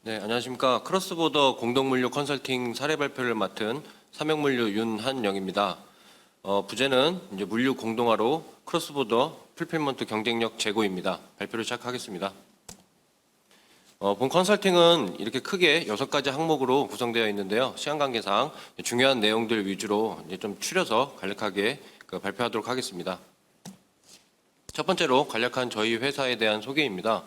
네, 안녕하십니까. 크로스보더 공동물류 컨설팅 사례 발표를 맡은 삼형물류 윤한영입니다. 부제는 이제 물류 공동화로 크로스보더 풀필먼트 경쟁력 제고입니다. 발표를 시작하겠습니다. 본 컨설팅은 이렇게 크게 6가지 항목으로 구성되어 있는데요. 시간 관계상 중요한 내용들 위주로 이제 좀 추려서 간략하게 발표하도록 하겠습니다. 첫 번째로 간략한 저희 회사에 대한 소개입니다.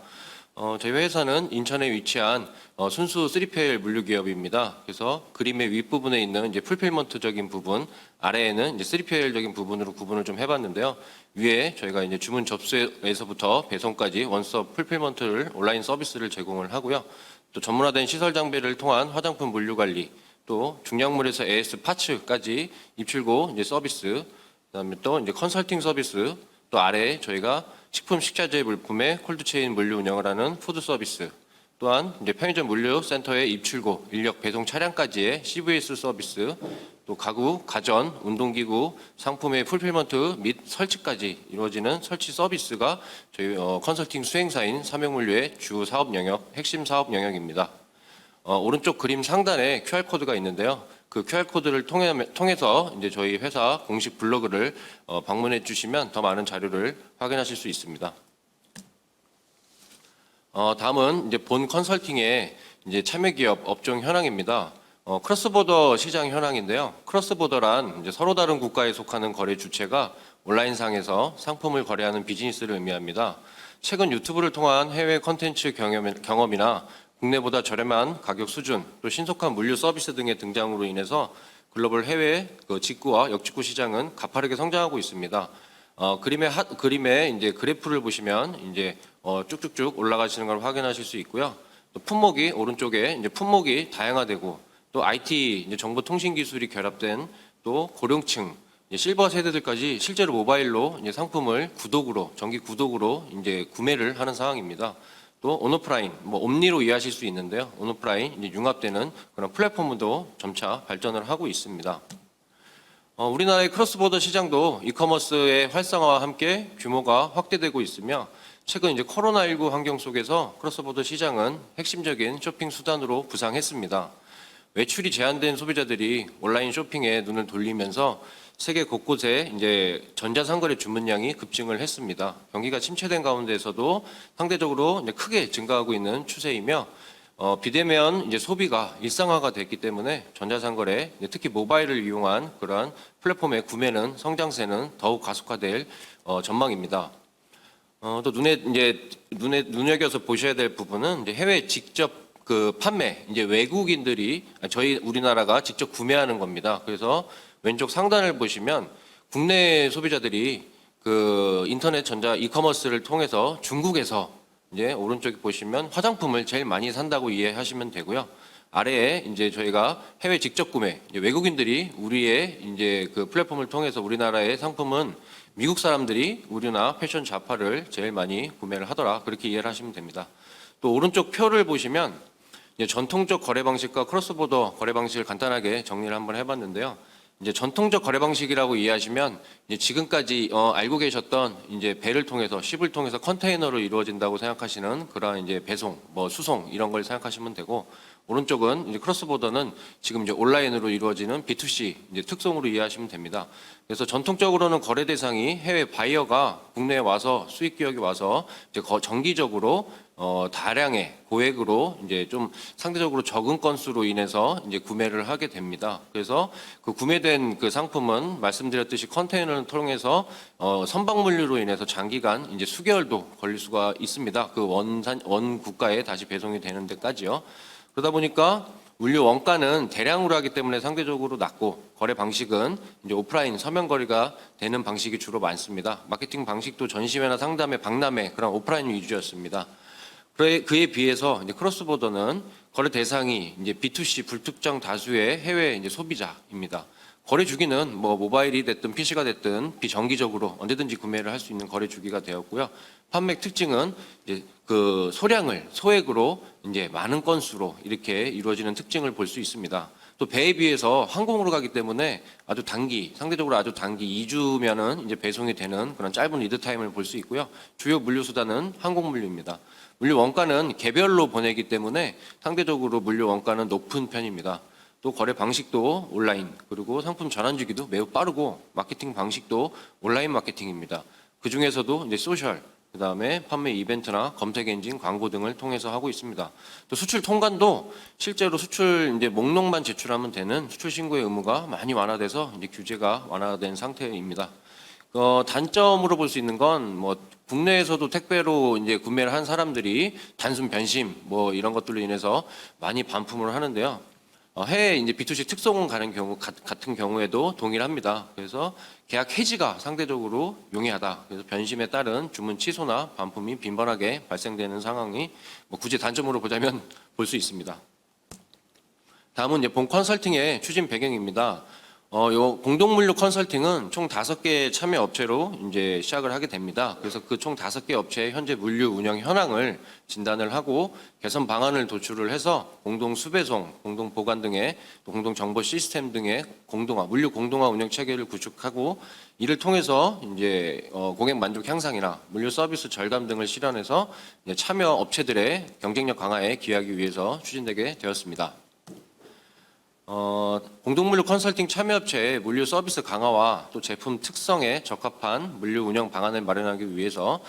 저희 회사는 인천에 위치한 순수 3PL 물류 기업입니다. 그래서 그림의 윗부분에 있는 이제 풀필먼트적인 부분, 아래에는 이제 3PL적인 부분으로 구분을 좀 해봤는데요. 위에 저희가 이제 주문 접수에서부터 배송까지 원스톱 풀필먼트를 온라인 서비스를 제공을 하고요. 또 전문화된 시설 장비를 통한 화장품 물류 관리, 또 중량물에서 AS 파츠까지 입출고 이제 서비스, 그다음에 또 이제 컨설팅 서비스, 또 아래에 저희가 식품 식자재 물품의 콜드체인 물류 운영을 하는 푸드 서비스, 또한 이제 편의점 물류 센터의 입출고, 인력 배송 차량까지의 CVS 서비스, 또 가구, 가전, 운동기구, 상품의 풀필먼트 및 설치까지 이루어지는 설치 서비스가 저희 컨설팅 수행사인 삼형물류의 주 사업 영역, 핵심 사업 영역입니다. 오른쪽 그림 상단에 QR코드가 있는데요. 그 QR코드를 통해서 이제 저희 회사 공식 블로그를 방문해 주시면 더 많은 자료를 확인하실 수 있습니다. 다음은 이제 본 컨설팅의 이제 참여 기업 업종 현황입니다. 크로스보더 시장 현황인데요. 크로스보더란 이제 서로 다른 국가에 속하는 거래 주체가 온라인상에서 상품을 거래하는 비즈니스를 의미합니다. 최근 유튜브를 통한 해외 컨텐츠 경험이나 국내보다 저렴한 가격 수준, 또 신속한 물류 서비스 등의 등장으로 인해서 글로벌 해외 직구와 역직구 시장은 가파르게 성장하고 있습니다. 그림에 이제 그래프를 보시면 이제 쭉쭉쭉 올라가시는 걸 확인하실 수 있고요. 또 품목이 오른쪽에 이제 품목이 다양화되고 또 IT 이제 정보통신 기술이 결합된 또 고령층 실버 세대들까지 실제로 모바일로 이제 상품을 구독으로 정기 구독으로 이제 구매를 하는 상황입니다. 또 온오프라인, 옴니로 이해하실 수 있는데요. 온오프라인 이제 융합되는 그런 플랫폼도 점차 발전을 하고 있습니다. 우리나라의 크로스보더 시장도 이커머스의 활성화와 함께 규모가 확대되고 있으며 최근 이제 코로나19 환경 속에서 크로스보더 시장은 핵심적인 쇼핑 수단으로 부상했습니다. 외출이 제한된 소비자들이 온라인 쇼핑에 눈을 돌리면서 세계 곳곳에 이제 전자상거래 주문량이 급증을 했습니다. 경기가 침체된 가운데에서도 상대적으로 이제 크게 증가하고 있는 추세이며 비대면 이제 소비가 일상화가 됐기 때문에 전자상거래, 특히 모바일을 이용한 그러한 플랫폼의 구매는 성장세는 더욱 가속화될 전망입니다. 또 눈여겨서 보셔야 될 부분은 이제 해외 직접 판매, 이제 외국인들이 우리나라가 직접 구매하는 겁니다. 그래서 왼쪽 상단을 보시면 국내 소비자들이 인터넷 전자 이커머스를 통해서 중국에서 이제 오른쪽에 보시면 화장품을 제일 많이 산다고 이해하시면 되고요. 아래에 이제 저희가 해외 직접 구매, 이제 외국인들이 우리의 이제 플랫폼을 통해서 우리나라의 상품은 미국 사람들이 우류나 패션 잡화를 제일 많이 구매를 하더라. 그렇게 이해를 하시면 됩니다. 또 오른쪽 표를 보시면 이제 전통적 거래 방식과 크로스보더 거래 방식을 간단하게 정리를 한번 해봤는데요. 이제 전통적 거래 방식이라고 이해하시면 이제 지금까지 알고 계셨던 이제 배를 통해서 ship을 통해서 컨테이너로 이루어진다고 생각하시는 그런 이제 배송, 수송 이런 걸 생각하시면 되고, 오른쪽은 이제 크로스보더는 지금 이제 온라인으로 이루어지는 B2C 이제 특성으로 이해하시면 됩니다. 그래서 전통적으로는 거래 대상이 해외 바이어가 국내에 와서 수입 기업이 와서 이제 정기적으로 다량의 고액으로 이제 좀 상대적으로 적은 건수로 인해서 이제 구매를 하게 됩니다. 그래서 그 구매된 그 상품은 말씀드렸듯이 컨테이너를 통해서 선박 물류로 인해서 장기간 이제 수개월도 걸릴 수가 있습니다. 그 원 국가에 다시 배송이 되는 데까지요. 그러다 보니까 물류 원가는 대량으로 하기 때문에 상대적으로 낮고, 거래 방식은 이제 오프라인 서면 거래가 되는 방식이 주로 많습니다. 마케팅 방식도 전시회나 상담회, 박람회 그런 오프라인 위주였습니다. 그에 비해서 이제 크로스보더는 거래 대상이 이제 B2C 불특정 다수의 해외 이제 소비자입니다. 거래 주기는 모바일이 됐든 PC가 됐든 비정기적으로 언제든지 구매를 할 수 있는 거래 주기가 되었고요. 판매 특징은 이제 소량을 소액으로 이제 많은 건수로 이렇게 이루어지는 특징을 볼 수 있습니다. 또 배에 비해서 항공으로 가기 때문에 아주 단기, 상대적으로 아주 단기 2주면은 이제 배송이 되는 그런 짧은 리드 타임을 볼 수 있고요. 주요 물류 수단은 항공 물류입니다. 물류 원가는 개별로 보내기 때문에 상대적으로 물류 원가는 높은 편입니다. 또 거래 방식도 온라인, 그리고 상품 전환 주기도 매우 빠르고 마케팅 방식도 온라인 마케팅입니다. 그 중에서도 이제 소셜, 그다음에 판매 이벤트나 검색 엔진 광고 등을 통해서 하고 있습니다. 또 수출 통관도 실제로 수출 이제 목록만 제출하면 되는 수출 신고의 의무가 많이 완화돼서 이제 규제가 완화된 상태입니다. 단점으로 볼 수 있는 건 뭐 국내에서도 택배로 이제 구매를 한 사람들이 단순 변심 뭐 이런 것들로 인해서 많이 반품을 하는데요. 해외 이제 B2C 특송은 가는 경우 같은 경우에도 동일합니다. 그래서 계약 해지가 상대적으로 용이하다. 그래서 변심에 따른 주문 취소나 반품이 빈번하게 발생되는 상황이 뭐 굳이 단점으로 보자면 볼 수 있습니다. 다음은 이제 본 컨설팅의 추진 배경입니다. 요 공동물류 컨설팅은 총 5개 참여 업체로 이제 시작을 하게 됩니다. 그래서 그 총 5개 업체의 현재 물류 운영 현황을 진단을 하고 개선 방안을 도출을 해서 공동 수배송, 공동 보관 등의 공동 정보 시스템 등의 물류 공동화 운영 체계를 구축하고 이를 통해서 이제 고객 만족 향상이나 물류 서비스 절감 등을 실현해서 이제 참여 업체들의 경쟁력 강화에 기여하기 위해서 추진되게 되었습니다. 공동물류 컨설팅 참여업체의 물류 서비스 강화와 또 제품 특성에 적합한 물류 운영 방안을 마련하기 위해서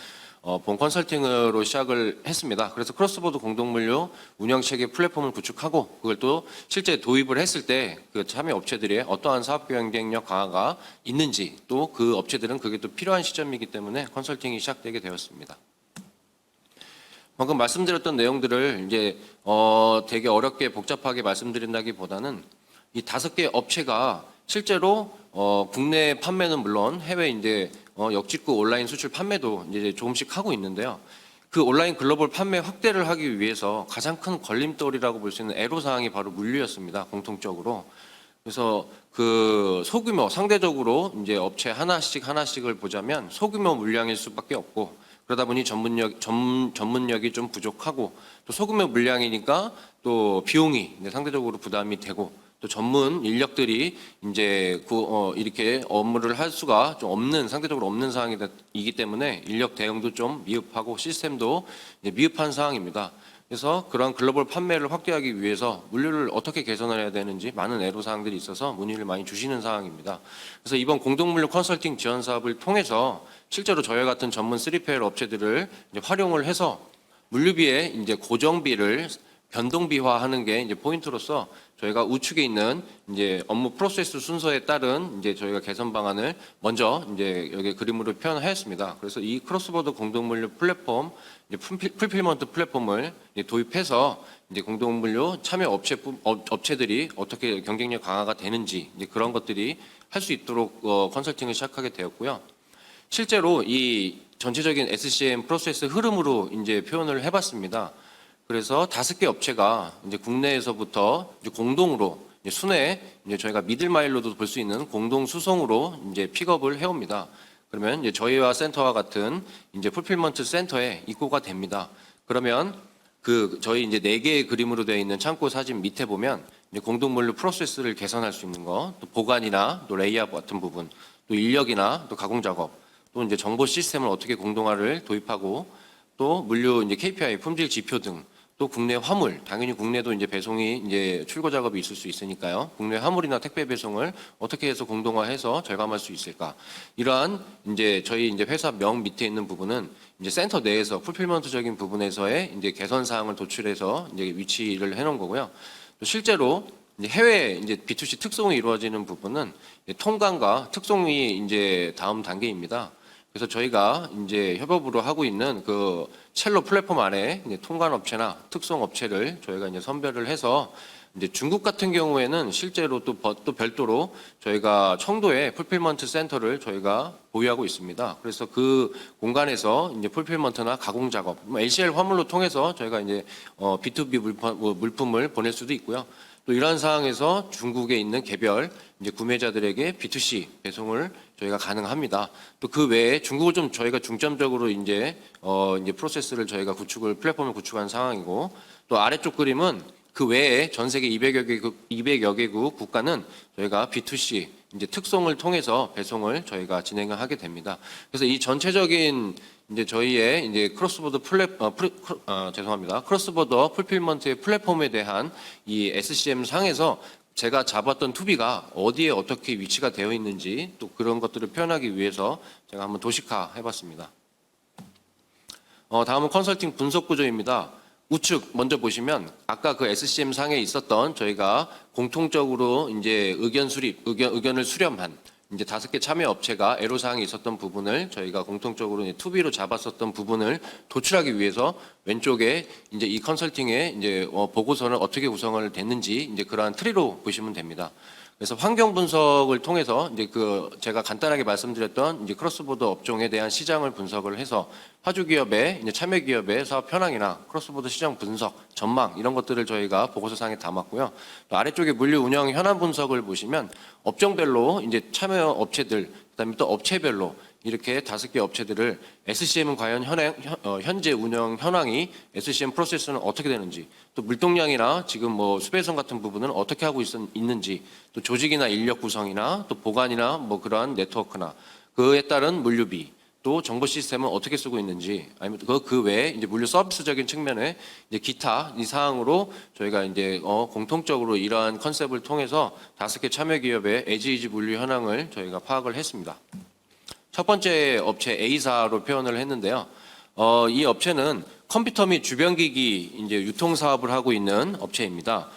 본 컨설팅으로 시작을 했습니다. 그래서 크로스보드 공동물류 운영체계 플랫폼을 구축하고 그걸 또 실제 도입을 했을 때 그 참여 업체들의 어떠한 사업 경쟁력 강화가 있는지 또 그 업체들은 그게 또 필요한 시점이기 때문에 컨설팅이 시작되게 되었습니다. 방금 말씀드렸던 내용들을 이제 되게 어렵게 복잡하게 말씀드린다기보다는 이 5개 업체가 실제로 국내 판매는 물론 해외 이제 역직구 온라인 수출 판매도 이제 조금씩 하고 있는데요. 그 온라인 글로벌 판매 확대를 하기 위해서 가장 큰 걸림돌이라고 볼 수 있는 애로사항이 바로 물류였습니다. 공통적으로. 그래서 그 소규모 상대적으로 이제 업체 하나씩을 보자면 소규모 물량일 수밖에 없고 그러다 보니 전문력이 좀 부족하고 또 소규모 물량이니까 또 비용이 상대적으로 부담이 되고 또 전문 인력들이 이제 이렇게 업무를 할 수가 좀 없는 상대적으로 없는 상황이기 때문에 인력 대응도 좀 미흡하고 시스템도 이제 미흡한 상황입니다. 그래서 그러한 글로벌 판매를 확대하기 위해서 물류를 어떻게 개선을 해야 되는지 많은 애로사항들이 있어서 문의를 많이 주시는 상황입니다. 그래서 이번 공동물류 컨설팅 지원 사업을 통해서 실제로 저희 같은 전문 3PL 업체들을 이제 활용을 해서 물류비의 이제 고정비를 변동비화하는 게 이제 포인트로서 저희가 우측에 있는 이제 업무 프로세스 순서에 따른 이제 저희가 개선 방안을 먼저 이제 여기 그림으로 표현하였습니다. 그래서 이 크로스보더 공동물류 플랫폼, 이제 풀필먼트 플랫폼을 이제 도입해서 이제 공동물류 참여 업체들이 어떻게 경쟁력 강화가 되는지 이제 그런 것들이 할 수 있도록 컨설팅을 시작하게 되었고요. 실제로 이 전체적인 SCM 프로세스 흐름으로 이제 표현을 해봤습니다. 그래서 5개 업체가 이제 국내에서부터 이제 공동으로 이제 순회 이제 저희가 미들마일로도 볼 수 있는 공동 수송으로 이제 픽업을 해옵니다. 그러면 이제 저희와 센터와 같은 이제 풀필먼트 센터에 입고가 됩니다. 그러면 그 저희 이제 4개의 그림으로 되어 있는 창고 사진 밑에 보면 이제 공동물류 프로세스를 개선할 수 있는 거, 또 보관이나 또 레이아웃 같은 부분, 또 인력이나 또 가공 작업, 또 이제 정보 시스템을 어떻게 공동화를 도입하고 또 물류 이제 KPI 품질 지표 등 또 국내 화물, 당연히 국내도 이제 배송이 이제 출고 작업이 있을 수 있으니까요. 국내 화물이나 택배 배송을 어떻게 해서 공동화해서 절감할 수 있을까? 이러한 이제 저희 이제 회사 명 밑에 있는 부분은 이제 센터 내에서 풀필먼트적인 부분에서의 이제 개선 사항을 도출해서 이제 위치를 해놓은 거고요. 또 실제로 이제 해외 이제 B2C 특송이 이루어지는 부분은 통관과 특송이 이제 다음 단계입니다. 그래서 저희가 이제 협업으로 하고 있는 그 첼로 플랫폼 안에 이제 통관 업체나 특송 업체를 저희가 이제 선별을 해서 이제 중국 같은 경우에는 실제로 또 별도로 저희가 청도에 풀필먼트 센터를 저희가 보유하고 있습니다. 그래서 그 공간에서 이제 풀필먼트나 가공 작업, LCL 화물로 통해서 저희가 이제 B2B 물품을 보낼 수도 있고요. 또 이러한 상황에서 중국에 있는 개별 이제 구매자들에게 B2C 배송을 저희가 가능합니다. 또 그 외에 중국을 좀 저희가 중점적으로 이제 프로세스를 저희가 플랫폼을 구축한 상황이고 또 아래쪽 그림은 그 외에 전 세계 200여 개국 국가는 저희가 B2C 이제 특송을 통해서 배송을 저희가 진행을 하게 됩니다. 그래서 이 전체적인 이제 저희의 이제 크로스보더 풀필먼트의 플랫폼에 대한 이 SCM 상에서 제가 잡았던 투비가 어디에 어떻게 위치가 되어 있는지 또 그런 것들을 표현하기 위해서 제가 한번 도식화 해봤습니다. 다음은 컨설팅 분석 구조입니다. 우측 먼저 보시면 아까 그 SCM 상에 있었던 저희가 공통적으로 이제 의견을 수렴한 이제 5개 참여 업체가 애로사항이 있었던 부분을 저희가 공통적으로 투비로 잡았었던 부분을 도출하기 위해서 왼쪽에 이제 이 컨설팅의 이제 보고서는 어떻게 구성을 됐는지 이제 그러한 트리로 보시면 됩니다. 그래서 환경 분석을 통해서 이제 그 제가 간단하게 말씀드렸던 이제 크로스보더 업종에 대한 시장을 분석을 해서 파주 기업의 이제 참여 기업의 사업 현황이나 크로스보더 시장 분석, 전망 이런 것들을 저희가 보고서상에 담았고요. 또 아래쪽에 물류 운영 현안 분석을 보시면 업종별로 이제 참여 업체들, 그다음에 또 업체별로 이렇게 5개 업체들을 SCM은 과연 현재 운영 현황이 SCM 프로세스는 어떻게 되는지, 또 물동량이나 지금 뭐 수배송 같은 부분은 어떻게 하고 있는지, 또 조직이나 인력 구성이나 또 보관이나 뭐 그러한 네트워크나 그에 따른 물류비, 또 정보 시스템은 어떻게 쓰고 있는지, 아니면 그 외에 이제 물류 서비스적인 측면에 이제 기타 이 사항으로 저희가 이제 공통적으로 이러한 컨셉을 통해서 5개 참여 기업의 에지이지 물류 현황을 저희가 파악을 했습니다. 첫 번째 업체 A사로 표현을 했는데요. 이 업체는 컴퓨터 및 주변기기 이제 유통 사업을 하고 있는 업체입니다.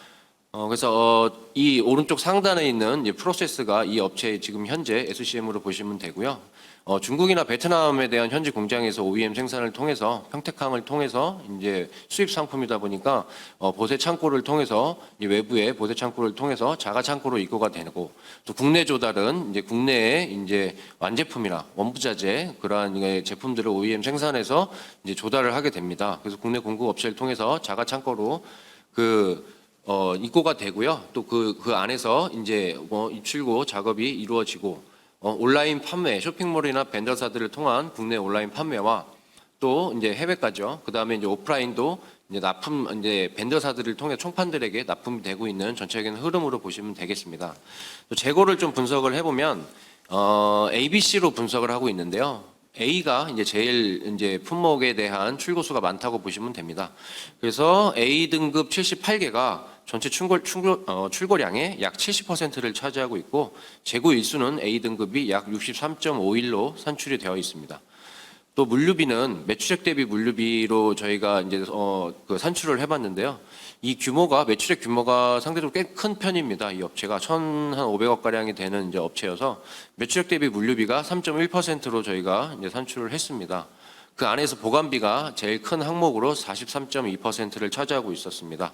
그래서 이 오른쪽 상단에 있는 이제 프로세스가 이 업체의 지금 현재 SCM으로 보시면 되고요. 중국이나 베트남에 대한 현지 공장에서 OEM 생산을 통해서 평택항을 통해서 이제 수입 상품이다 보니까 보세 창고를 통해서 외부의 보세 창고를 통해서 자가 창고로 입고가 되고, 또 국내 조달은 이제 국내에 이제 완제품이나 원부자재 그러한 제품들을 OEM 생산해서 이제 조달을 하게 됩니다. 그래서 국내 공급 업체를 통해서 자가 창고로 입고가 되고요. 또 그 안에서 이제 입출고 작업이 이루어지고, 온라인 판매, 쇼핑몰이나 벤더사들을 통한 국내 온라인 판매와 또 이제 해외까지요. 그 다음에 이제 오프라인도 이제 이제 벤더사들을 통해 총판들에게 납품이 되고 있는 전체적인 흐름으로 보시면 되겠습니다. 또 재고를 좀 분석을 해보면, ABC로 분석을 하고 있는데요. A가 이제 제일 이제 품목에 대한 출고수가 많다고 보시면 됩니다. 그래서 A 등급 78개가 전체 출고량의 약 70%를 차지하고 있고, 재고 일수는 A 등급이 약 63.51로 산출이 되어 있습니다. 또 물류비는 매출액 대비 물류비로 저희가 이제 그 산출을 해봤는데요. 이 규모가 매출액 규모가 상대적으로 꽤 큰 편입니다. 이 업체가 1,500억 가량이 되는 이제 업체여서 매출액 대비 물류비가 3.1%로 저희가 이제 산출을 했습니다. 그 안에서 보관비가 제일 큰 항목으로 43.2%를 차지하고 있었습니다.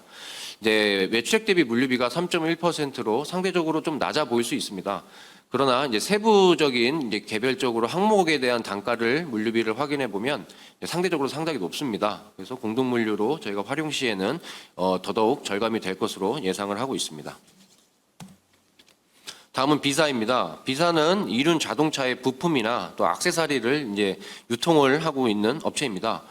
이제 매출액 대비 물류비가 3.1%로 상대적으로 좀 낮아 보일 수 있습니다. 그러나 이제 세부적인 이제 개별적으로 항목에 대한 단가를 물류비를 확인해 보면 상대적으로 상당히 높습니다. 그래서 공동 물류로 저희가 활용 시에는 더더욱 절감이 될 것으로 예상을 하고 있습니다. 다음은 B사입니다. B사는 이륜 자동차의 부품이나 또 액세서리를 이제 유통을 하고 있는 업체입니다.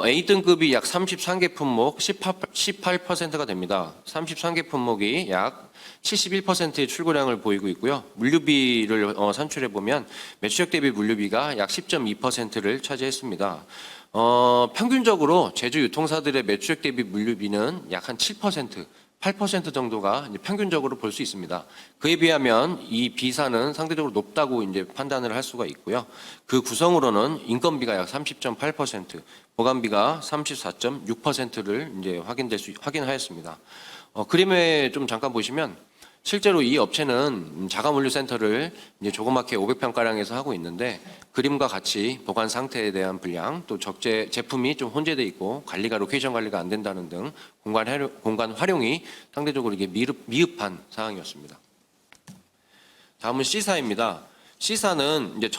A 등급이 약 33개 품목 18%가 됩니다. 33개 품목이 약 71%의 출고량을 보이고 있고요. 물류비를 산출해 보면 매출액 대비 물류비가 약 10.2%를 차지했습니다. 평균적으로 제조 유통사들의 매출액 대비 물류비는 약 한 7%, 8% 정도가 이제 평균적으로 볼 수 있습니다. 그에 비하면 이 B사는 상대적으로 높다고 이제 판단을 할 수가 있고요. 그 구성으로는 인건비가 약 30.8%, 보관비가 34.6%를 이제 확인하였습니다. 그림에 좀 잠깐 보시면 실제로 이 업체는 자가물류센터를 이제 조그맣게 500평 가량에서 하고 있는데, 그림과 같이 보관 상태에 대한 불량, 또 제품이 좀 혼재돼 있고 로케이션 관리가 안 된다는 등 공간 활용이 상대적으로 이게 미흡한 상황이었습니다. 다음은 C사입니다. C사는 이제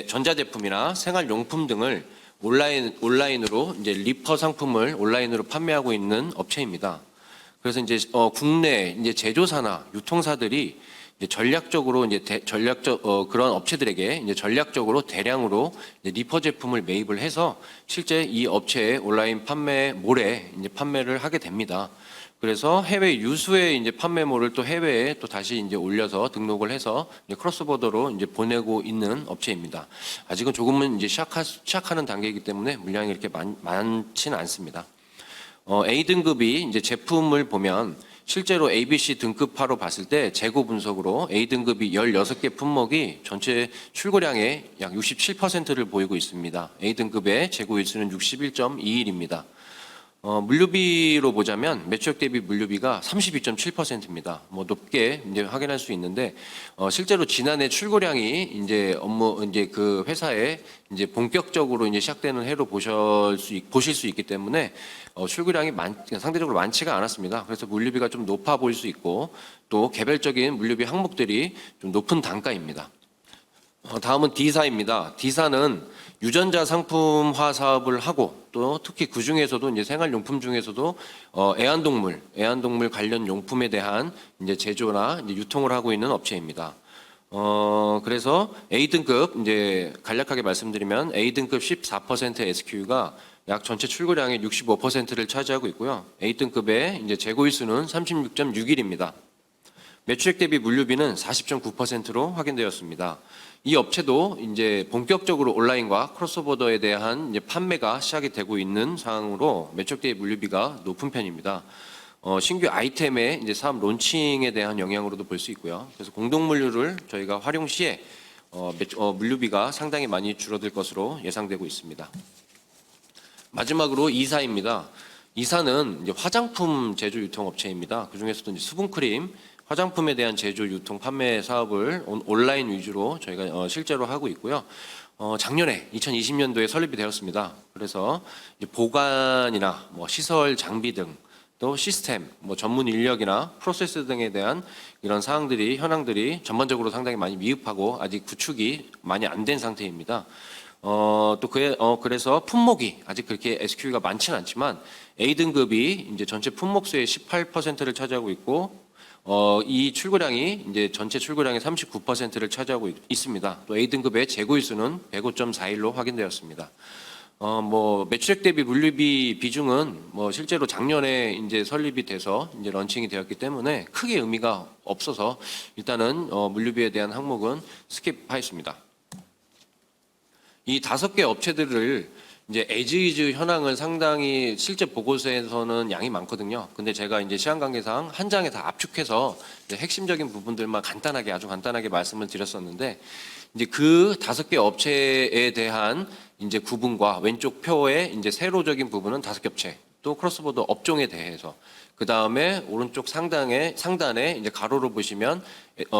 전자제품이나 생활용품 등을 온라인으로 이제 리퍼 상품을 온라인으로 판매하고 있는 업체입니다. 그래서 이제 국내 이제 제조사나 유통사들이 이제 전략적으로 그런 업체들에게 이제 전략적으로 대량으로 이제 리퍼 제품을 매입을 해서 실제 이 업체의 온라인 판매몰에 이제 판매를 하게 됩니다. 그래서 해외 유수의 이제 판매물을 또 해외에 또 다시 이제 올려서 등록을 해서 이제 크로스보더로 이제 보내고 있는 업체입니다. 아직은 조금은 이제 시작하는 단계이기 때문에 물량이 이렇게 많지는 않습니다. A등급이 이제 제품을 보면 실제로 ABC 등급화로 봤을 때 재고 분석으로 A등급이 16개 품목이 전체 출고량의 약 67%를 보이고 있습니다. A등급의 재고 일수는 61.21입니다. 물류비로 보자면 매출액 대비 물류비가 32.7%입니다. 뭐 높게 이제 확인할 수 있는데 실제로 지난해 출고량이 이제 그 회사에 이제 본격적으로 이제 시작되는 해로 보실 수 있기 때문에 출고량이 상대적으로 많지가 않았습니다. 그래서 물류비가 좀 높아 보일 수 있고 또 개별적인 물류비 항목들이 좀 높은 단가입니다. 다음은 D사입니다. D사는 유전자 상품화 사업을 하고 또 특히 그 중에서도 이제 생활용품 중에서도 애완동물 관련 용품에 대한 이제 제조나 이제 유통을 하고 있는 업체입니다. 그래서 A등급 이제 간략하게 말씀드리면 A등급 14% SKU가 약 전체 출고량의 65%를 차지하고 있고요. A등급의 이제 재고일수는 36.6일입니다. 매출액 대비 물류비는 40.9%로 확인되었습니다. 이 업체도 이제 본격적으로 온라인과 크로스보더에 대한 이제 판매가 시작이 되고 있는 상황으로 매출액 대비 물류비가 높은 편입니다. 신규 아이템의 이제 사업 론칭에 대한 영향으로도 볼 수 있고요. 그래서 공동 물류를 저희가 활용 시에 물류비가 상당히 많이 줄어들 것으로 예상되고 있습니다. 마지막으로 E사입니다. E사는 이제 화장품 제조 유통 업체입니다. 그 중에서도 이제 수분크림 화장품에 대한 제조, 유통, 판매 사업을 온라인 위주로 저희가 실제로 하고 있고요. 작년에 2020년도에 설립이 되었습니다. 그래서 이제 보관이나 뭐 시설 장비 등 또 시스템, 뭐 전문 인력이나 프로세스 등에 대한 이런 사항들이 현황들이 전반적으로 상당히 많이 미흡하고 아직 구축이 많이 안 된 상태입니다. 그래서 품목이 아직 그렇게 SKU가 많지는 않지만 A등급이 이제 전체 품목수의 18%를 차지하고 있고 이 출고량이 이제 전체 출고량의 39%를 차지하고 있습니다. 또 A등급의 재고일수는 105.41로 확인되었습니다. 뭐 매출액 대비 물류비 비중은 뭐 실제로 작년에 이제 설립이 돼서 이제 런칭이 되었기 때문에 크게 의미가 없어서 일단은 물류비에 대한 항목은 스킵하였습니다. 이 5개 업체들을 이제 에즈이즈 현황을 상당히 실제 보고서에서는 양이 많거든요. 근데 제가 이제 시간 관계상 한 장에 다 압축해서 핵심적인 부분들만 아주 간단하게 말씀을 드렸었는데 이제 그 5개 업체에 대한 이제 구분과 왼쪽 표의 이제 세로적인 부분은 5개 업체, 또 크로스보더 업종에 대해서 그 다음에 오른쪽 상단에 이제 가로로 보시면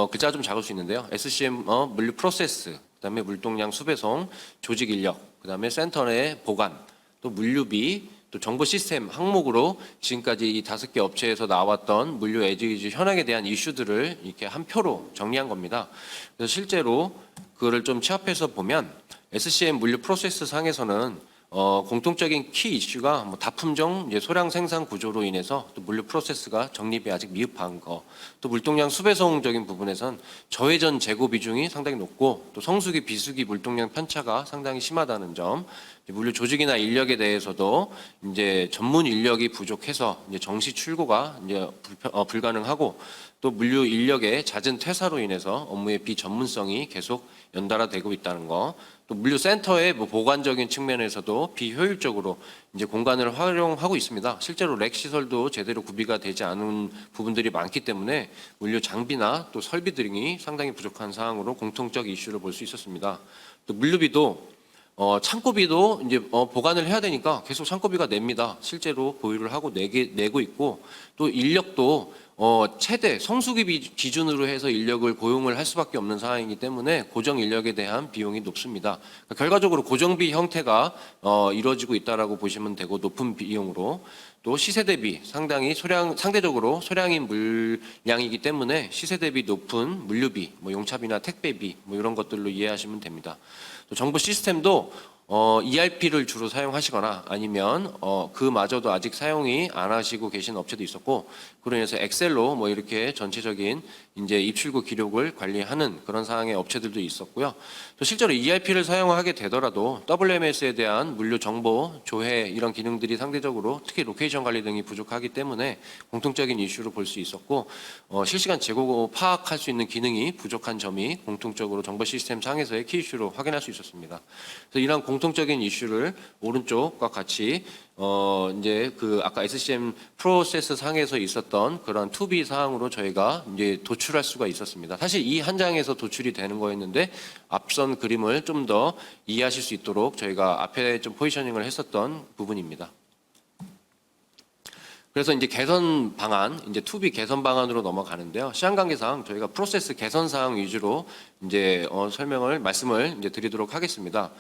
글자가 좀 작을 수 있는데요. SCM 물류 프로세스, 그다음에 물동량 수배송, 조직 인력, 그다음에 센터 내 보관, 또 물류비, 또 정보 시스템 항목으로 지금까지 이 5개 업체에서 나왔던 물류 에즈이즈 현황에 대한 이슈들을 이렇게 한 표로 정리한 겁니다. 그래서 실제로 그거를 좀 취합해서 보면 SCM 물류 프로세스 상에서는 공통적인 키 이슈가 뭐 다품종 소량 생산 구조로 인해서 또 물류 프로세스가 정립이 아직 미흡한 거, 또 물동량 수배송적인 부분에선 저회전 재고 비중이 상당히 높고 또 성수기 비수기 물동량 편차가 상당히 심하다는 점, 물류 조직이나 인력에 대해서도 이제 전문 인력이 부족해서 이제 정시 출고가 이제 불가능하고 또 물류 인력의 잦은 퇴사로 인해서 업무의 비전문성이 계속 연달아되고 있다는 거. 또 물류센터의 뭐 보관적인 측면에서도 비효율적으로 이제 공간을 활용하고 있습니다. 실제로 렉 시설도 제대로 구비가 되지 않은 부분들이 많기 때문에 물류 장비나 또 설비 등이 상당히 부족한 사항으로 공통적 이슈를 볼 수 있었습니다. 또 물류비도 창고비도 이제 보관을 해야 되니까 계속 창고비가 냅니다. 실제로 보유를 하고 내고 있고 또 인력도 최대 성수기 기준으로 해서 인력을 고용을 할 수밖에 없는 상황이기 때문에 고정 인력에 대한 비용이 높습니다. 그러니까 결과적으로 고정비 형태가 이루어지고 있다라고 보시면 되고 높은 비용으로 또 시세 대비 상대적으로 소량인 물량이기 때문에 시세 대비 높은 물류비, 뭐 용차비나 택배비 뭐 이런 것들로 이해하시면 됩니다. 또 정보 시스템도 ERP를 주로 사용하시거나 아니면 그마저도 아직 사용이 안 하시고 계신 업체도 있었고, 그로 인해서 엑셀로 뭐 이렇게 전체적인 이제 입출구 기록을 관리하는 그런 상황의 업체들도 있었고요. 또 실제로 ERP를 사용하게 되더라도 WMS에 대한 물류 정보 조회 이런 기능들이 상대적으로 특히 로케이션 관리 등이 부족하기 때문에 공통적인 이슈로 볼 수 있었고, 실시간 재고 파악할 수 있는 기능이 부족한 점이 공통적으로 정보 시스템 상에서의 키 이슈로 확인할 수 있었습니다. 그래서 이러한 공통적인 이슈를 오른쪽과 같이 이제 그 아까 SCM 프로세스 상에서 있었던 그런 2B 사항으로 저희가 이제 도출할 수가 있었습니다. 사실 이 한 장에서 도출이 되는 거였는데 앞선 그림을 좀 더 이해하실 수 있도록 저희가 앞에 좀 포지셔닝을 했었던 부분입니다. 그래서 이제 개선 방안, 이제 2B 개선 방안으로 넘어가는데요. 시간 관계상 저희가 프로세스 개선 사항 위주로 이제 말씀을 이제 드리도록 하겠습니다.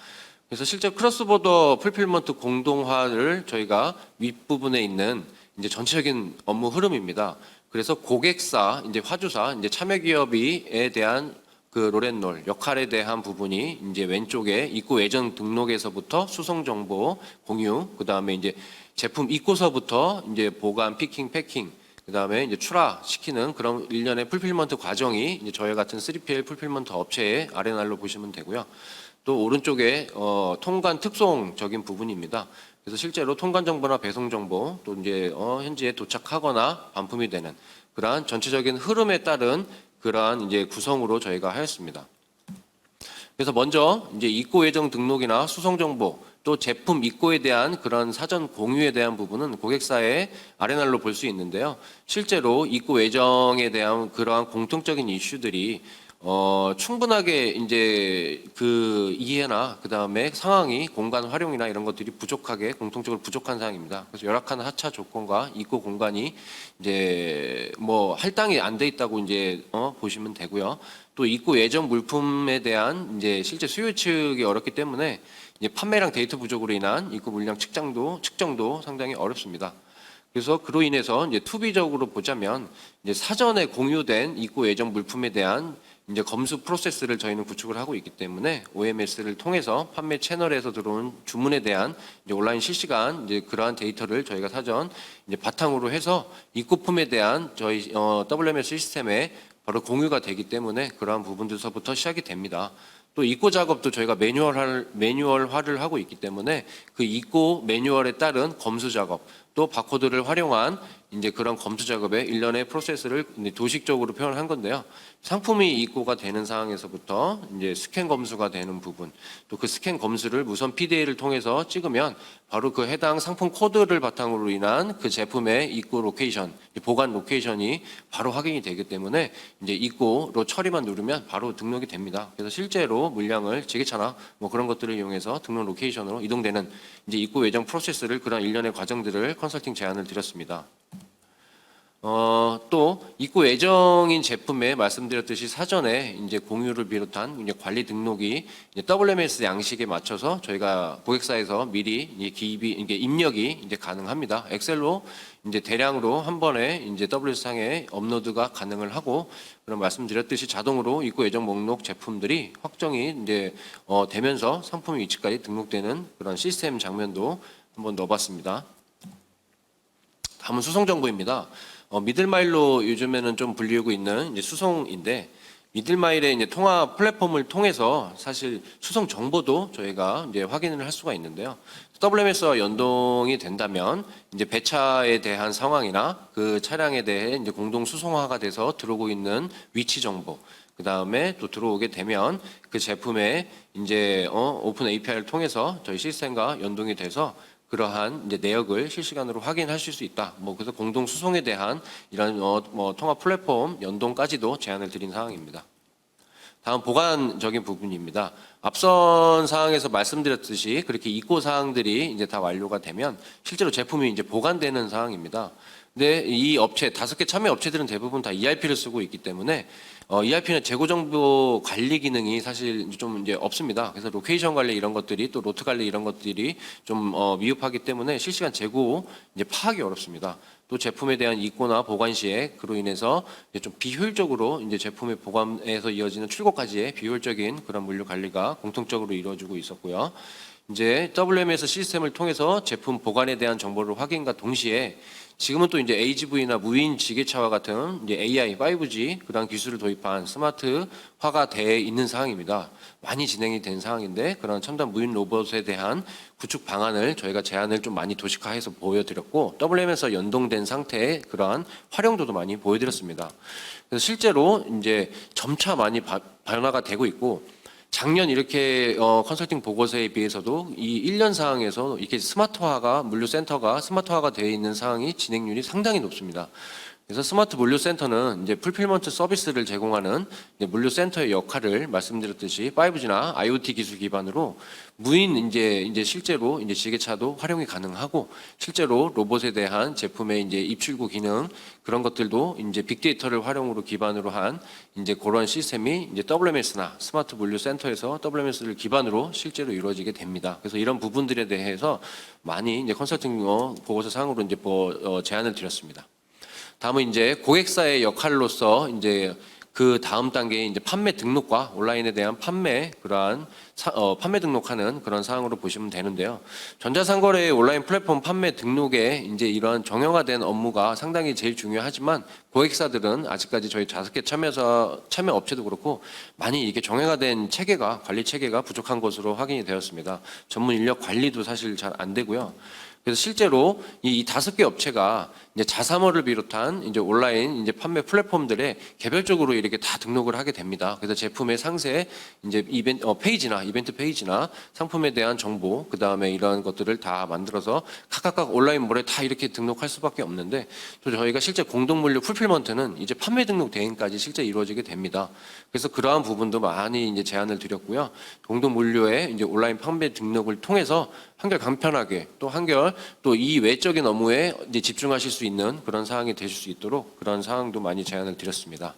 그래서 실제 크로스보더 풀필먼트 공동화를 저희가 윗부분에 있는 이제 전체적인 업무 흐름입니다. 그래서 고객사, 이제 화주사, 이제 참여 기업에 대한 그 롤앤롤 역할에 대한 부분이 이제 왼쪽에 입고 외전 등록에서부터 수송 정보 공유, 그 다음에 이제 제품 입고서부터 이제 보관, 피킹, 패킹, 그 다음에 이제 출하시키는 그런 일련의 풀필먼트 과정이 이제 저희 같은 3PL 풀필먼트 업체의 R&R로 보시면 되고요. 또 오른쪽에 통관 특송적인 부분입니다. 그래서 실제로 통관 정보나 배송 정보, 또 이제 현지에 도착하거나 반품이 되는 그러한 전체적인 흐름에 따른 그러한 이제 구성으로 저희가 하였습니다. 그래서 먼저 이제 입고 예정 등록이나 수송 정보, 또 제품 입고에 대한 그런 사전 공유에 대한 부분은 고객사의 R&R로 볼 수 있는데요. 실제로 입고 예정에 대한 그러한 공통적인 이슈들이 충분하게 이제 그 이해나 그 다음에 상황이 공간 활용이나 이런 것들이 부족하게 공통적으로 부족한 사항입니다. 그래서 열악한 하차 조건과 입고 공간이 이제 뭐 할당이 안 돼 있다고 이제 보시면 되고요. 또 입고 예정 물품에 대한 이제 실제 수요 측이 어렵기 때문에 이제 판매량 데이터 부족으로 인한 입고 물량 측정도 상당히 어렵습니다. 그래서 그로 인해서 이제 투비적으로 보자면 이제 사전에 공유된 입고 예정 물품에 대한 이제 검수 프로세스를 저희는 구축을 하고 있기 때문에 OMS를 통해서 판매 채널에서 들어온 주문에 대한 이제 온라인 실시간 이제 그러한 데이터를 저희가 사전 이제 바탕으로 해서 입고품에 대한 저희 WMS 시스템에 바로 공유가 되기 때문에 그러한 부분들서부터 시작이 됩니다. 또 입고 작업도 저희가 매뉴얼화를 하고 있기 때문에 그 입고 매뉴얼에 따른 검수 작업, 또 바코드를 활용한 이제 그런 검수 작업의 일련의 프로세스를 도식적으로 표현한 건데요. 상품이 입고가 되는 상황에서부터 이제 스캔 검수가 되는 부분, 또 그 스캔 검수를 무선 PDA를 통해서 찍으면 바로 그 해당 상품 코드를 바탕으로 인한 그 제품의 입고 로케이션, 보관 로케이션이 바로 확인이 되기 때문에 이제 입고로 처리만 누르면 바로 등록이 됩니다. 그래서 실제로 물량을 지게차나 뭐 그런 것들을 이용해서 등록 로케이션으로 이동되는 이제 입고 예정 프로세스를 그런 일련의 과정들을 컨설팅 제안을 드렸습니다. 또 입고 예정인 제품에 말씀드렸듯이 사전에 이제 공유를 비롯한 이제 관리 등록이 이제 WMS 양식에 맞춰서 저희가 고객사에서 미리 이제 입력이 이제 가능합니다. 엑셀로 이제 대량으로 한 번에 이제 WS상에 업로드가 가능을 하고, 그런 말씀드렸듯이 자동으로 입고 예정 목록 제품들이 확정이 이제 되면서 상품 위치까지 등록되는 그런 시스템 장면도 한번 넣어봤습니다. 다음은 수송 정보입니다. 미들마일로 요즘에는 좀 불리우고 있는 이제 수송인데, 미들마일의 이제 통합 플랫폼을 통해서 사실 수송 정보도 저희가 이제 확인을 할 수가 있는데요. WMS와 연동이 된다면 이제 배차에 대한 상황이나 그 차량에 대해 이제 공동 수송화가 돼서 들어오고 있는 위치 정보, 그 다음에 또 들어오게 되면 그 제품의 이제 오픈 API를 통해서 저희 시스템과 연동이 돼서 그러한 이제 내역을 실시간으로 확인하실 수 있다. 뭐 그래서 공동 수송에 대한 이런 뭐 통합 플랫폼 연동까지도 제안을 드린 사항입니다. 다음 보관적인 부분입니다. 앞선 사항에서 말씀드렸듯이 그렇게 입고 사항들이 이제 다 완료가 되면 실제로 제품이 이제 보관되는 사항입니다. 근데 이 업체 5개 참여 업체들은 대부분 다 ERP를 쓰고 있기 때문에 ERP는 재고 정보 관리 기능이 사실 좀 이제 없습니다. 그래서 로케이션 관리 이런 것들이, 또 로트 관리 이런 것들이 좀 미흡하기 때문에 실시간 재고 이제 파악이 어렵습니다. 또 제품에 대한 입고나 보관 시에 그로 인해서 이제 좀 비효율적으로 이제 제품의 보관에서 이어지는 출고까지의 비효율적인 그런 물류 관리가 공통적으로 이루어지고 있었고요. 이제 WMS 시스템을 통해서 제품 보관에 대한 정보를 확인과 동시에 지금은 또 이제 AGV나 무인 지게차와 같은 이제 AI, 5G 그런 기술을 도입한 스마트화가 돼 있는 상황입니다. 많이 진행이 된 상황인데 그런 첨단 무인 로봇에 대한 구축 방안을 저희가 제안을 좀 많이 도식화해서 보여드렸고 WM에서 연동된 상태의 그러한 활용도도 많이 보여드렸습니다. 그래서 실제로 이제 점차 많이 변화가 되고 있고 작년 이렇게 컨설팅 보고서에 비해서도 이 1년 상황에서 이렇게 스마트화가 물류센터가 스마트화가 되어 있는 상황이 진행률이 상당히 높습니다. 그래서 스마트 물류센터는 이제 풀필먼트 서비스를 제공하는 물류센터의 역할을 말씀드렸듯이 5G나 IoT 기술 기반으로 무인 이제 실제로 이제 지게차도 활용이 가능하고 실제로 로봇에 대한 제품의 이제 입출구 기능 그런 것들도 이제 빅데이터를 활용으로 기반으로 한 이제 그런 시스템이 이제 WMS나 스마트 물류센터에서 WMS를 기반으로 실제로 이루어지게 됩니다. 그래서 이런 부분들에 대해서 많이 이제 컨설팅 보고서 상으로 이제 제안을 드렸습니다. 다음은 이제 고객사의 역할로서 이제 그 다음 단계에 이제 판매 등록과 온라인에 대한 판매 그러한 판매 등록하는 그런 사항으로 보시면 되는데요. 전자상거래 온라인 플랫폼 판매 등록에 이제 이런 정형화된 업무가 상당히 제일 중요하지만 고객사들은 아직까지 저희 5개 참여 업체도 그렇고 많이 이게 정형화된 체계가 관리 체계가 부족한 것으로 확인이 되었습니다. 전문 인력 관리도 사실 잘 안 되고요. 그래서 실제로 이 5개 업체가 이제 자사몰을 비롯한 이제 온라인 이제 판매 플랫폼들에 개별적으로 이렇게 다 등록을 하게 됩니다. 그래서 제품의 상세 이제 이벤트 페이지나 상품에 대한 정보 그 다음에 이런 것들을 다 만들어서 각각 온라인몰에 다 이렇게 등록할 수밖에 없는데 또 저희가 실제 공동물류 풀필먼트는 이제 판매 등록 대행까지 실제 이루어지게 됩니다. 그래서 그러한 부분도 많이 이제 제안을 드렸고요. 공동물류의 이제 온라인 판매 등록을 통해서 한결 간편하게 또 한결 또 이 외적인 업무에 이제 집중하실 수 있는 그런 상황이 되실 수 있도록 그런 상황도 많이 제안을 드렸습니다.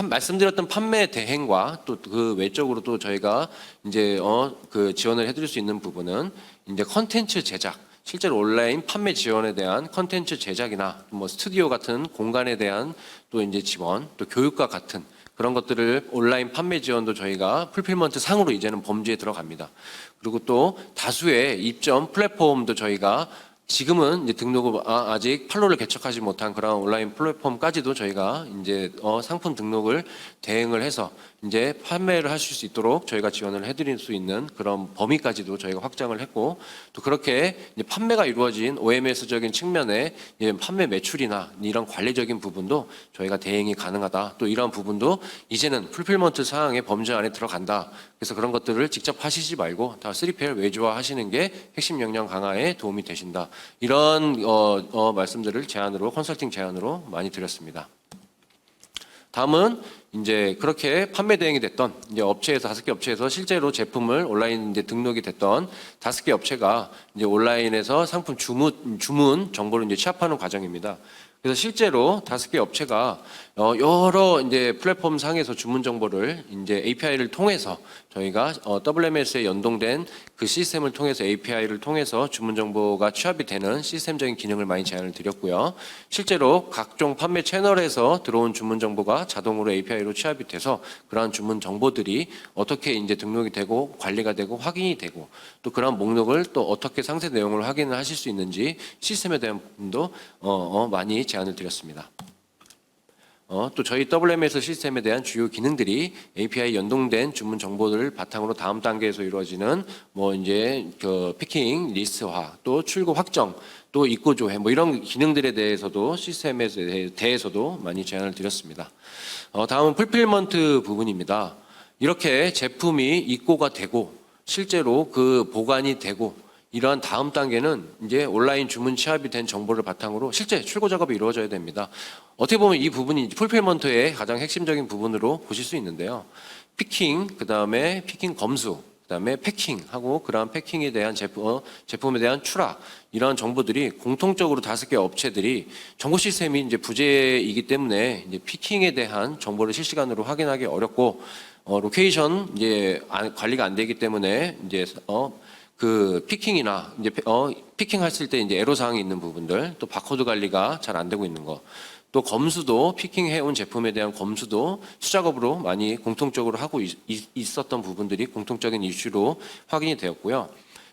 말씀드렸던 판매 대행과 또 그 외적으로 또 저희가 이제 그 지원을 해드릴 수 있는 부분은 이제 컨텐츠 제작. 실제로 온라인 판매 지원에 대한 컨텐츠 제작이나 뭐 스튜디오 같은 공간에 대한 또 이제 지원, 또 교육과 같은 그런 것들을 온라인 판매 지원도 저희가 풀필먼트 상으로 이제는 범주에 들어갑니다. 그리고 또 다수의 입점 플랫폼도 저희가 지금은 이제 등록을 아직 판로를 개척하지 못한 그런 온라인 플랫폼까지도 저희가 이제 상품 등록을 대행을 해서 이제 판매를 하실 수 있도록 저희가 지원을 해드릴 수 있는 그런 범위까지도 저희가 확장을 했고 또 그렇게 이제 판매가 이루어진 OMS적인 측면의 이제 판매 매출이나 이런 관리적인 부분도 저희가 대행이 가능하다. 또 이런 부분도 이제는 풀필먼트 사항의 범주 안에 들어간다. 그래서 그런 것들을 직접 하시지 말고 다 3PL 외주화 하시는 게 핵심 역량 강화에 도움이 되신다. 이런 말씀들을 제안으로 컨설팅 제안으로 많이 드렸습니다. 다음은 이제 그렇게 판매 대행이 됐던 이제 업체에서 5개 업체에서 실제로 제품을 온라인 이제 등록이 됐던 5개 업체가 이제 온라인에서 상품 주문 정보를 이제 취합하는 과정입니다. 그래서 실제로 5개 업체가 여러 이제 플랫폼 상에서 주문 정보를 이제 API를 통해서 저희가 WMS에 연동된 그 시스템을 통해서 API를 통해서 주문 정보가 취합이 되는 시스템적인 기능을 많이 제안을 드렸고요. 실제로 각종 판매 채널에서 들어온 주문 정보가 자동으로 API로 취합이 돼서 그러한 주문 정보들이 어떻게 이제 등록이 되고 관리가 되고 확인이 되고 또 그러한 목록을 또 어떻게 상세 내용을 확인을 하실 수 있는지 시스템에 대한 부분도 많이 제안을 드렸습니다. 또 저희 WMS 시스템에 대한 주요 기능들이 API 연동된 주문 정보들을 바탕으로 다음 단계에서 이루어지는 뭐 이제 그 피킹 리스트화, 또 출고 확정, 또 입고 조회 뭐 이런 기능들에 대해서도 시스템에 대해서도 많이 제안을 드렸습니다. 다음은 풀필먼트 부분입니다. 이렇게 제품이 입고가 되고 실제로 그 보관이 되고 이러한 다음 단계는 이제 온라인 주문 취합이 된 정보를 바탕으로 실제 출고 작업이 이루어져야 됩니다. 어떻게 보면 이 부분이 풀필먼트의 가장 핵심적인 부분으로 보실 수 있는데요. 피킹, 그 다음에 피킹 검수, 그 다음에 패킹하고 그러한 패킹에 대한 제품에 대한 추락 이러한 정보들이 공통적으로 5개 업체들이 정보 시스템이 이제 부재이기 때문에 이제 피킹에 대한 정보를 실시간으로 확인하기 어렵고 로케이션 이제 관리가 안 되기 때문에 이제 그 피킹이나 이제 피킹 했을 때 이제 애로 사항이 있는 부분들, 또 바코드 관리가 잘 안 되고 있는 거, 또 검수도 피킹해 온 제품에 대한 검수도 수작업으로 많이 공통적으로 하고 있었던 부분들이 공통적인 이슈로 확인이 되었고요.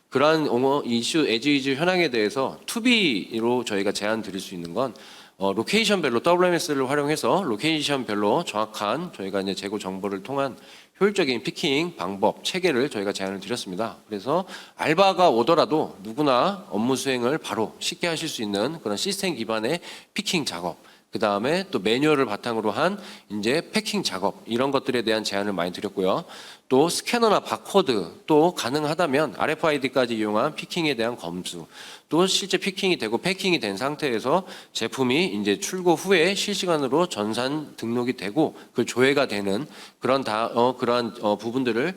그러한 이슈 에지이즈 현황에 대해서 투비로 저희가 제안 드릴 수 있는 건 로케이션별로 WMS를 활용해서 로케이션별로 정확한 저희가 이제 재고 정보를 통한 효율적인 피킹 방법 체계를 저희가 제안을 드렸습니다. 그래서 알바가 오더라도 누구나 업무 수행을 바로 쉽게 하실 수 있는 그런 시스템 기반의 피킹 작업, 그 다음에 또 매뉴얼을 바탕으로 한 이제 패킹 작업 이런 것들에 대한 제안을 많이 드렸고요. 또 스캐너나 바코드 또 가능하다면 RFID까지 이용한 피킹에 대한 검수, 또 실제 피킹이 되고 패킹이 된 상태에서 제품이 이제 출고 후에 실시간으로 전산 등록이 되고 그 조회가 되는 그런 그러한 부분들을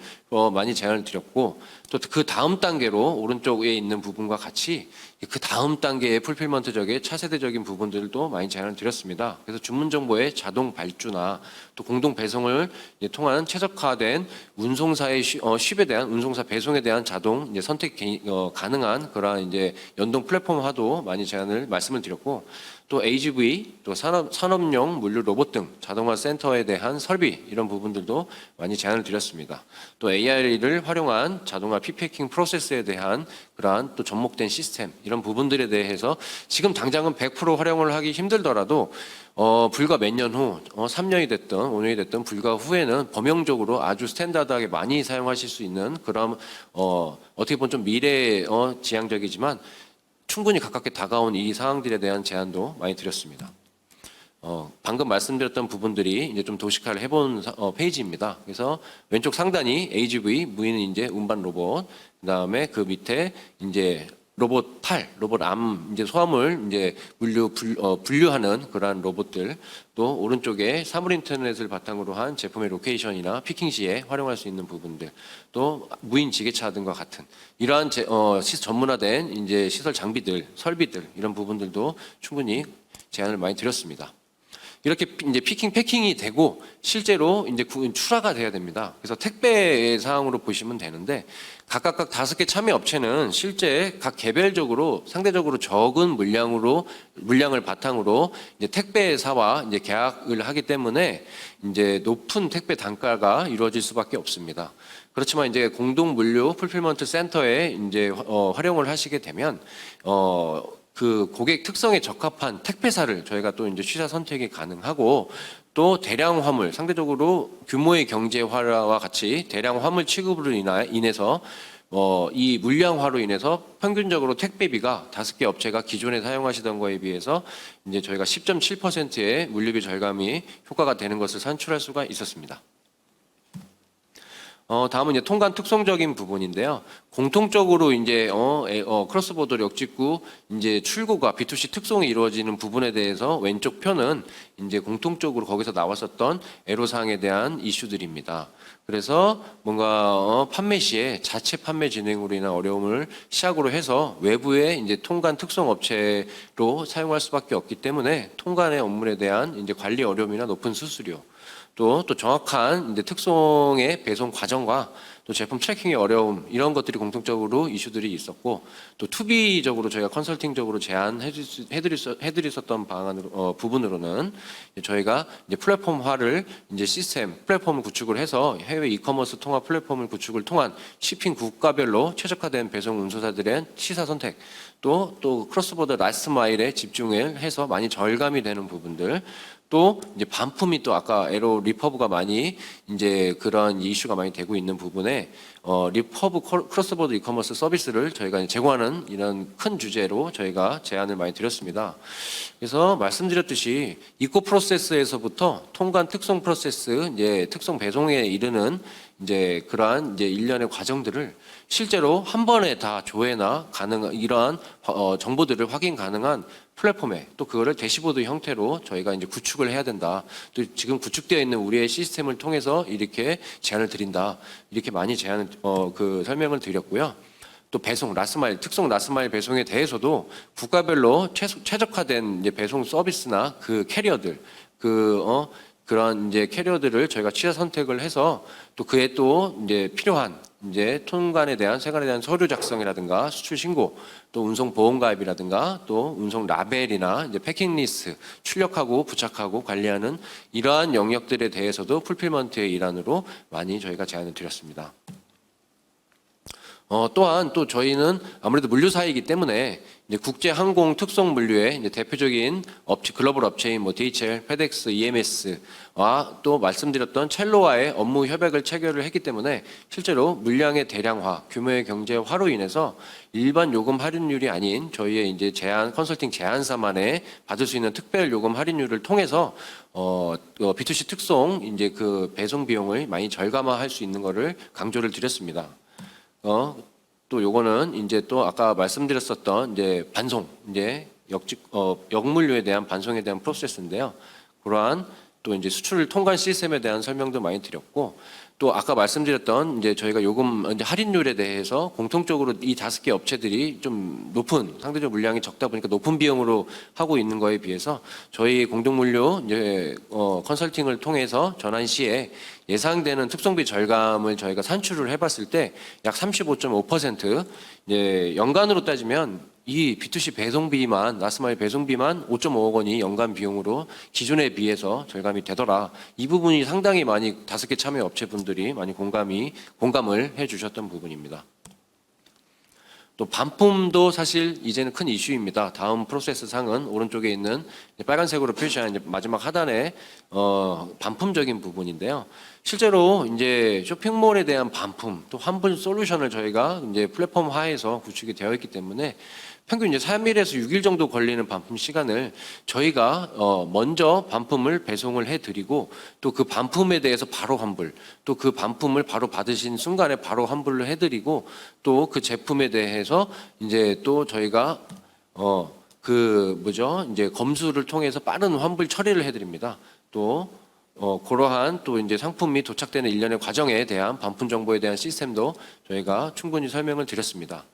많이 제안을 드렸고, 또 그 다음 단계로 오른쪽에 있는 부분과 같이 그 다음 단계의 풀필먼트적인 차세대적인 부분들도 많이 제안을 드렸습니다. 그래서 주문 정보의 자동 발주나 또 공동 배송을 통한 최적화된 운송사의 쉽에 대한 운송사 배송에 대한 자동 이제 선택 가능한 그러한 이제 연동 플랫폼화도 많이 제안을 말씀을 드렸고, 또 AGV, 또 산업용 물류 로봇 등 자동화 센터에 대한 설비 이런 부분들도 많이 제안을 드렸습니다. 또 AI를 활용한 자동화 피패킹 프로세스에 대한 그러한 또 접목된 시스템 이런 부분들에 대해서 지금 당장은 100% 활용을 하기 힘들더라도 불과 몇 년 후, 3년이 됐든 5년이 됐든 불과 후에는 범용적으로 아주 스탠다드하게 많이 사용하실 수 있는 그런 어떻게 보면 좀 미래 지향적이지만 충분히 가깝게 다가온 이 사항들에 대한 제안도 많이 드렸습니다. 방금 말씀드렸던 부분들이 이제 좀 도식화를 해본 페이지입니다. 그래서 왼쪽 상단이 AGV 무인 이제 운반 로봇, 그다음에 그 밑에 이제 로봇 팔, 로봇 암, 이제 소화물 이제 분류하는 그러한 로봇들, 또 오른쪽에 사물 인터넷을 바탕으로 한 제품의 로케이션이나 피킹 시에 활용할 수 있는 부분들, 또 무인 지게차 등과 같은 이러한 전문화된 이제 시설 장비들, 설비들 이런 부분들도 충분히 제안을 많이 드렸습니다. 이렇게 이제 피킹 패킹이 되고 실제로 이제 출하가 돼야 됩니다. 그래서 택배 사항으로 보시면 되는데 각각 5개 참여 업체는 실제 각 개별적으로 상대적으로 적은 물량을 바탕으로 이제 택배사와 이제 계약을 하기 때문에 이제 높은 택배 단가가 이루어질 수밖에 없습니다. 그렇지만 이제 공동 물류 풀필먼트 센터에 이제 활용을 하시게 되면 그 고객 특성에 적합한 택배사를 저희가 또 이제 취사 선택이 가능하고, 또 대량 화물, 상대적으로 규모의 경제화와 같이 대량 화물 취급으로 인해서 이 물량화로 인해서 평균적으로 택배비가 5개 업체가 기존에 사용하시던 거에 비해서 이제 저희가 10.7%의 물류비 절감이 효과가 되는 것을 산출할 수가 있었습니다. 다음은 이제 통관 특성적인 부분인데요. 공통적으로 이제 크로스보더 역직구 이제 출고가 B2C 특성이 이루어지는 부분에 대해서 왼쪽 편은 이제 공통적으로 거기서 나왔었던 애로사항에 대한 이슈들입니다. 그래서 뭔가 판매 시에 자체 판매 진행으로 인한 어려움을 시작으로 해서 외부의 이제 통관 특성 업체로 사용할 수밖에 없기 때문에 통관의 업무에 대한 이제 관리 어려움이나 높은 수수료, 또 정확한 이제 특송의 배송 과정과 또 제품 트래킹의 어려움 이런 것들이 공통적으로 이슈들이 있었고, 또 투비적으로 저희가 컨설팅적으로 해드렸었던 방안으로 부분으로는 저희가 이제 플랫폼화를 이제 시스템 플랫폼을 구축을 해서 해외 이커머스 통합 플랫폼을 구축을 통한 shipping 국가별로 최적화된 배송 운송사들의 시사 선택, 또 크로스보더 라스트 마일에 집중을 해서 많이 절감이 되는 부분들, 또 이제 반품이 또 아까 에로 리퍼브가 많이 이제 그런 이슈가 많이 되고 있는 부분에 리퍼브 크로스보더 이커머스 서비스를 저희가 제공하는 이런 큰 주제로 저희가 제안을 많이 드렸습니다. 그래서 말씀드렸듯이 이코 프로세스에서부터 통관 특송 프로세스, 이제 특송 배송에 이르는 이제 그러한 이제 일련의 과정들을 실제로 한 번에 다 조회나 이러한 정보들을 확인 가능한 플랫폼에, 또 그거를 대시보드 형태로 저희가 이제 구축을 해야 된다. 또 지금 구축되어 있는 우리의 시스템을 통해서 이렇게 제안을 드린다. 이렇게 많이 설명을 드렸고요. 또 배송 라스마일, 특송 라스마일 배송에 대해서도 국가별로 최적화된 이제 배송 서비스나 그 캐리어들, 그런 이제 캐리어들을 저희가 취사 선택을 해서 또 그에 또 이제 필요한 이제 통관에 대한 생활에 대한 서류 작성이라든가 수출 신고, 또 운송 보험 가입이라든가 또 운송 라벨이나 이제 패킹 리스트 출력하고 부착하고 관리하는 이러한 영역들에 대해서도 풀필먼트의 일환으로 많이 저희가 제안을 드렸습니다. 또한 또 저희는 아무래도 물류사이기 때문에 이제 국제 항공 특송 물류의 이제 대표적인 업체, 글로벌 업체인 뭐 DHL, 페덱스, EMS와 또 말씀드렸던 첼로와의 업무 협약을 체결을 했기 때문에 실제로 물량의 대량화, 규모의 경제화로 인해서 일반 요금 할인율이 아닌 저희의 이제 컨설팅 제안사만에 받을 수 있는 특별 요금 할인율을 통해서 B2C 특송 이제 그 배송 비용을 많이 절감화할 수 있는 거를 강조를 드렸습니다. 또 요거는 이제 또 아까 말씀드렸었던 이제 반송, 이제 역물류에 대한 반송에 대한 프로세스인데요. 그러한 또 이제 수출 통관 시스템에 대한 설명도 많이 드렸고, 또 아까 말씀드렸던 이제 저희가 요금 이제 할인율에 대해서 공통적으로 이 5개 업체들이 좀 높은, 상대적 물량이 적다 보니까 높은 비용으로 하고 있는 거에 비해서 저희 공동물류 이제 컨설팅을 통해서 전환 시에 예상되는 특송비 절감을 저희가 산출을 해봤을 때 약 35.5%, 이제 연간으로 따지면 이 B2C 배송비만, 라스마일 배송비만 5.5억 원이 연간 비용으로 기존에 비해서 절감이 되더라. 이 부분이 상당히 많이 5개 참여 업체분들이 많이 공감을 해주셨던 부분입니다. 또 반품도 사실 이제는 큰 이슈입니다. 다음 프로세스 상은 오른쪽에 있는 빨간색으로 표시한 이제 마지막 하단에 반품적인 부분인데요. 실제로 이제 쇼핑몰에 대한 반품 또 환불 솔루션을 저희가 이제 플랫폼화해서 구축이 되어 있기 때문에 평균 이제 3일에서 6일 정도 걸리는 반품 시간을 저희가 먼저 반품을 배송을 해드리고 또 그 반품에 대해서 바로 환불, 또 그 반품을 바로 받으신 순간에 바로 환불을 해드리고 또 그 제품에 대해서 이제 또 저희가 이제 검수를 통해서 빠른 환불 처리를 해드립니다. 또 그러한 또 이제 상품이 도착되는 일련의 과정에 대한 반품 정보에 대한 시스템도 저희가 충분히 설명을 드렸습니다.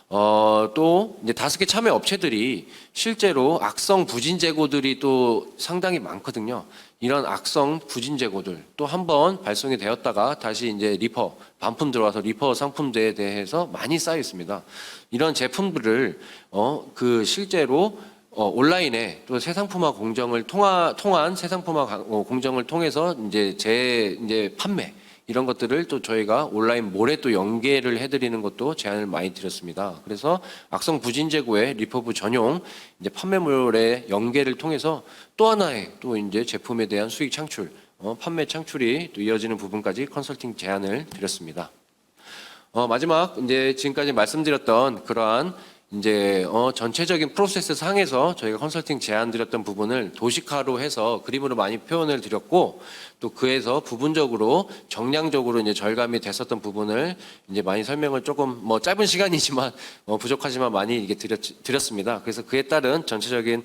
또 이제 5개 참여 업체들이 실제로 악성 부진 재고들이 또 상당히 많거든요. 이런 악성 부진 재고들 또 한번 발송이 되었다가 다시 이제 반품 들어와서 리퍼 상품들에 대해서 많이 쌓여 있습니다. 이런 제품들을 실제로 온라인에 또 새상품화 공정을 통한 새상품화 공정을 통해서 이제 판매 이런 것들을 또 저희가 온라인 몰에 또 연계를 해드리는 것도 제안을 많이 드렸습니다. 그래서 악성 부진 재고의 리퍼브 전용 이제 판매몰의 연계를 통해서 또 하나의 또 이제 제품에 대한 수익 창출, 판매 창출이 또 이어지는 부분까지 컨설팅 제안을 드렸습니다. 마지막 이제 지금까지 말씀드렸던 그러한 이제 전체적인 프로세스 상에서 저희가 컨설팅 제안 드렸던 부분을 도식화로 해서 그림으로 많이 표현을 드렸고 또 그에서 부분적으로 정량적으로 이제 절감이 됐었던 부분을 이제 많이 설명을 조금 짧은 시간이지만 부족하지만 많이 이게 드렸습니다. 그래서 그에 따른 전체적인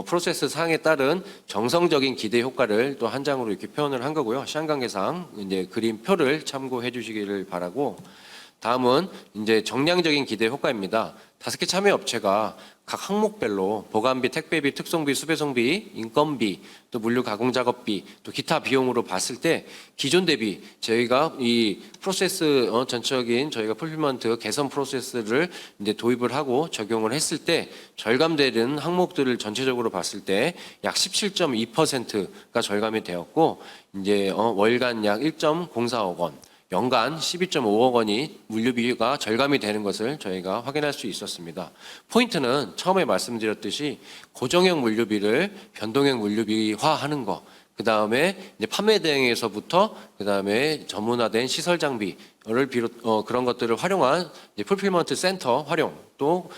프로세스 상에 따른 정성적인 기대 효과를 또 한 장으로 이렇게 표현을 한 거고요. 시간 관계상 이제 그림표를 참고해 주시기를 바라고, 다음은 이제 정량적인 기대 효과입니다. 5개 참여 업체가 각 항목별로 보관비, 택배비, 특송비, 수배송비, 인건비, 또 물류 가공 작업비, 또 기타 비용으로 봤을 때 기존 대비 저희가 이 프로세스 전체적인 저희가 풀필먼트 개선 프로세스를 이제 도입을 하고 적용을 했을 때 절감되는 항목들을 전체적으로 봤을 때 약 17.2%가 절감이 되었고 이제 월간 약 1.04억 원. 연간 12.5억 원이 물류비가 절감이 되는 것을 저희가 확인할 수 있었습니다. 포인트는 처음에 말씀드렸듯이 고정형 물류비를 변동형 물류비화하는 거, 그 다음에 이제 판매 대행에서부터 그 다음에 전문화된 시설 장비를 그런 것들을 활용한 이제 풀필먼트 센터 활용, 또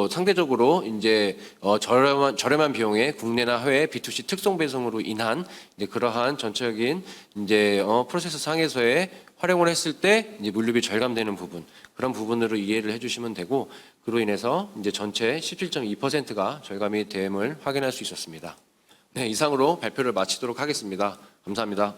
상대적으로 이제 저렴한 비용에 국내나 해외 B2C 특송 배송으로 인한 이제 그러한 전체적인 이제 프로세스 상에서의 활용을 했을 때 이제 물류비 절감되는 부분, 그런 부분으로 이해를 해주시면 되고, 그로 인해서 이제 전체 17.2%가 절감이 됨을 확인할 수 있었습니다. 네, 이상으로 발표를 마치도록 하겠습니다. 감사합니다.